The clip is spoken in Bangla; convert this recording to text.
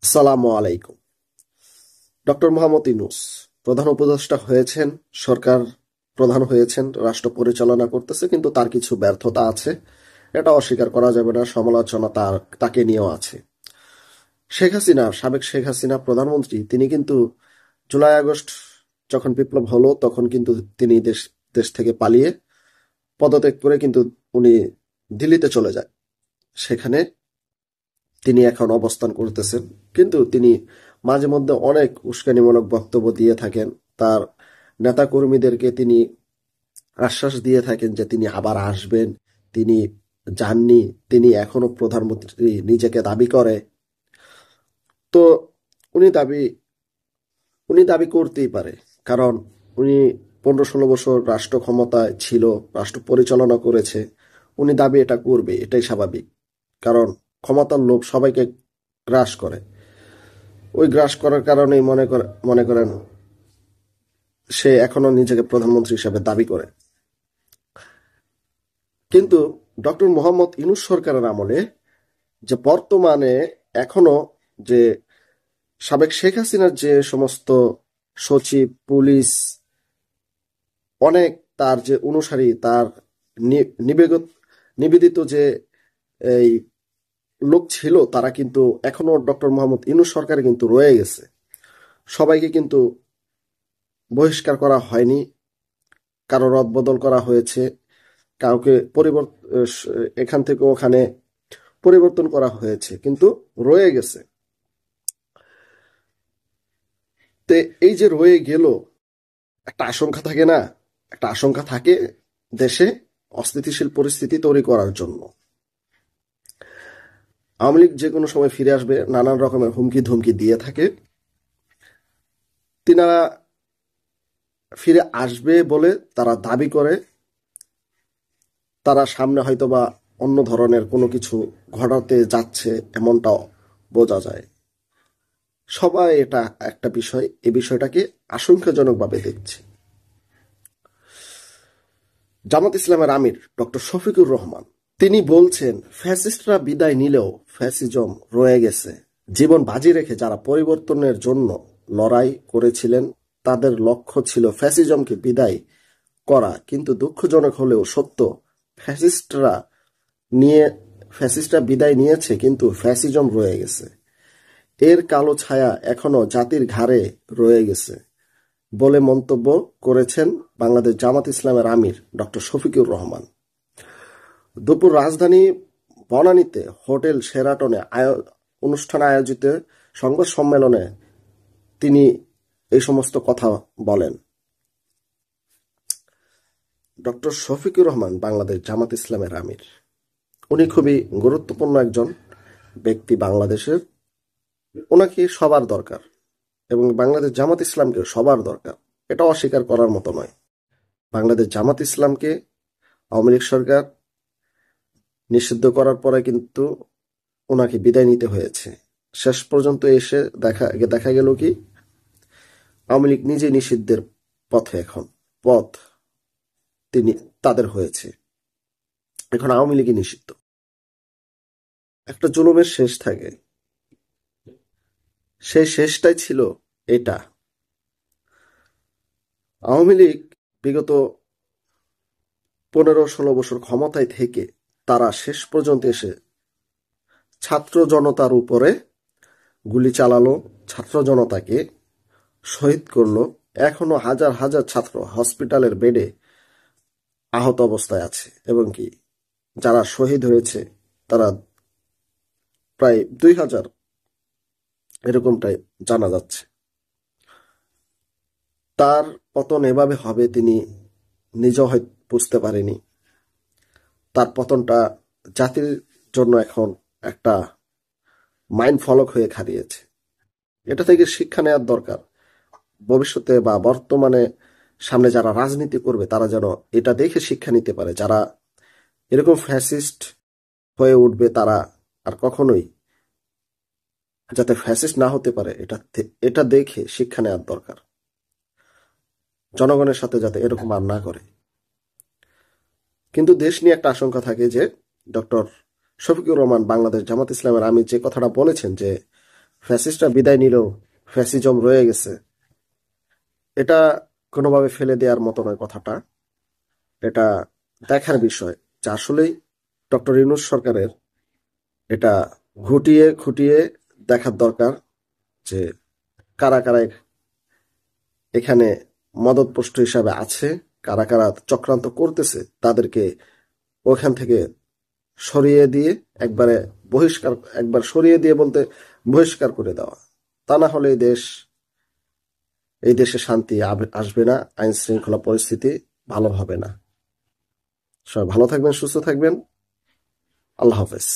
আসসালামু আলাইকুম। ডক্টর মোহাম্মদ ইউনূস প্রধান উপদেষ্টা হয়েছেন, সরকার প্রধান হয়েছেন, রাষ্ট্র পরিচালনা করতেছে, কিন্তু তার কিছু ব্যর্থতা আছে, এটা অস্বীকার করা যাবে না। সমালোচনা তাকে নিয়েও আছে। সাবেক শেখ হাসিনা প্রধানমন্ত্রী, তিনি কিন্তু জুলাই আগস্ট যখন বিপ্লব হলো তখন কিন্তু তিনি দেশ দেশ থেকে পালিয়ে পদত্যাগ করে কিন্তু উনি দিল্লিতে চলে যায়। সেখানে তিনি এখন অবস্থান করতেছেন, কিন্তু তিনি মাঝে মধ্যে অনেক উস্কানিমূলক বক্তব্য দিয়ে থাকেন। তার নেতাকর্মীদেরকে তিনি আশ্বাস দিয়ে থাকেন যে তিনি আবার আসবেন, তিনি যাননি, তিনি এখনো প্রধানমন্ত্রী নিজেকে দাবি করে। তো উনি দাবি উনি দাবি করতেই পারে, কারণ উনি 15-16 বছর রাষ্ট্র ক্ষমতায় ছিল, রাষ্ট্র পরিচালনা করেছে। উনি দাবি এটা করবে, এটাই স্বাভাবিক। কারণ ক্ষমতার লোভ সবাইকে গ্রাস করে। ওই গ্রাস করার কারণেই মনে করেন সে এখনো নিজেকে প্রধানমন্ত্রী হিসেবে দাবি করে। কিন্তু ডক্টর মোহাম্মদ ইউনূস সরকারের আমলে যে বর্তমানে এখনো যে সাবেক শেখ হাসিনার যে সমস্ত সচিব, পুলিশ, অনেক তার যে অনুসারী, তার নিবেদিত যে এই লোক ছিল, তারা কিন্তু এখনো ডক্টর মোহাম্মদ ইউনূস সরকারে কিন্তু রয়ে গেছে। সবাইকে কিন্তু বহিষ্কার করা হয়নি, কারো রদবদল করা হয়েছে, কাউকে এখান থেকে ওখানে পরিবর্তন করা হয়েছে, কিন্তু রয়ে গেছে। তে এই যে রয়ে গেল, একটা আশঙ্কা থাকে না? একটা আশঙ্কা থাকে দেশে অস্থিতিশীল পরিস্থিতি তৈরি করার জন্য। আওয়ামী লীগ যে কোনো সময় ফিরে আসবে, নানান রকমের হুমকি ধুমকি দিয়ে থাকে। তিনারা ফিরে আসবে বলে তারা দাবি করে, তারা সামনে হয়তোবা অন্য ধরনের কোনো কিছু ঘটাতে যাচ্ছে, এমনটাও বোঝা যায়। সবাই এটা একটা বিষয়, এই বিষয়টাকে আশঙ্কাজনকভাবে দেখছে। জামাত ইসলামের আমির ডক্টর শফিকুর রহমান, তিনি বলছেন ফ্যাসিস্টরা বিদায় নিলেও ফ্যাসিজম রয়ে গেছে। জীবন বাজি রেখে যারা পরিবর্তনের জন্য লড়াই করেছিলেন, তাদের লক্ষ্য ছিল ফ্যাসিজমকে বিদায় করা। কিন্তু দুঃখজনক হলেও সত্য, ফ্যাসিস্টরা নিয়ে ফ্যাসিস্টরা বিদায় নিয়েছে, কিন্তু ফ্যাসিজম রয়ে গেছে। এর কালো ছায়া এখনো জাতির ঘাড়ে রয়ে গেছে বলে মন্তব্য করেছেন বাংলাদেশ জামাত ইসলামের আমির ডক্টর শফিকুর রহমান। দুপুর রাজধানী বনানীতে হোটেল শেরাটনে অনুষ্ঠানে আয়োজিত সংবাদ সম্মেলনে তিনি এই সমস্ত কথা বলেন। ডক্টর শফিকুর রহমান বাংলাদেশ জামাত ইসলামের আমির, উনি খুবই গুরুত্বপূর্ণ একজন ব্যক্তি বাংলাদেশের। ওনাকে সবার দরকার, এবং বাংলাদেশ জামাত ইসলামকে সবার দরকার, এটা অস্বীকার করার মতো নয়। বাংলাদেশ জামাত ইসলামকে আওয়ামী লীগ সরকার নিষিদ্ধ করার পরে কিন্তু ওনাকে বিদায় নিতে হয়েছে। শেষ পর্যন্ত এসে দেখা গেল কি, আওয়ামী লীগ নিজে নিষিদ্ধের পথে, এখন পথ তিনি তাদের হয়েছে, এখন আওয়ামী লীগই নিষিদ্ধ। একটা জুলুমের শেষ থাকে, সেই শেষটাই ছিল এটা। আওয়ামী লীগ বিগত 15-16 বছর ক্ষমতায় থেকে তারা শেষ পর্যন্ত এসে ছাত্র জনতার উপরে গুলি চালালো, ছাত্র জনতাকে শহীদ করলো। এখনো হাজার হাজার ছাত্র হসপিটালের বেডে আহত অবস্থায় আছে, এবং কি যারা শহীদ হয়েছে তারা প্রায় 2000 এরকমটাই জানা যাচ্ছে। তার পতন এভাবে হবে তিনি নিজেও হয়তো বুঝতে পারেনি। তার পতনটা জাতির জন্য এখন একটা মাইন্ড ফলক হয়ে খাড়িয়েছে। এটা থেকে শিক্ষা নেওয়ার দরকার। ভবিষ্যতে বা বর্তমানে সামনে যারা রাজনীতি করবে, তারা যেন এটা দেখে শিক্ষা নিতে পারে। যারা এরকম ফ্যাসিস্ট হয়ে উঠবে, তারা আর কখনোই যাতে ফ্যাসিস্ট না হতে পারে, এটা দেখে শিক্ষা নেওয়ার দরকার। জনগণের সাথে যাতে এরকম আর না করে। কিন্তু দেশ নিয়ে একটা আশঙ্কা থাকে যে ডক্টর শফিকুর রহমান বাংলাদেশ জামাত ইসলামের আমির যে কথাটা বলেছেন যে ফ্যাসিস্টরা বিদায় নিলেও ফ্যাসিজম রয়ে গেছে, এটা কোনোভাবে ফেলে দেওয়ার মতো নয় কথাটা। এটা দেখার বিষয় যে আসলেই ডক্টর ইউনূস সরকারের এটা ঘুটিয়ে খুঁটিয়ে দেখার দরকার যে কারা কারা এখানে মদতপুষ্ট হিসাবে আছে, কারা কারা চক্রান্ত করতেছে, তাদেরকে ওখান থেকে সরিয়ে দিয়ে একবারে বহিষ্কার, একবার সরিয়ে দিয়ে বলতে বহিষ্কার করে দেওয়া। তা না হলে এই দেশে শান্তি আসবে না, আইন শৃঙ্খলা পরিস্থিতি ভালো হবে না। সবাই ভালো থাকবেন, সুস্থ থাকবেন। আল্লাহ হাফেজ।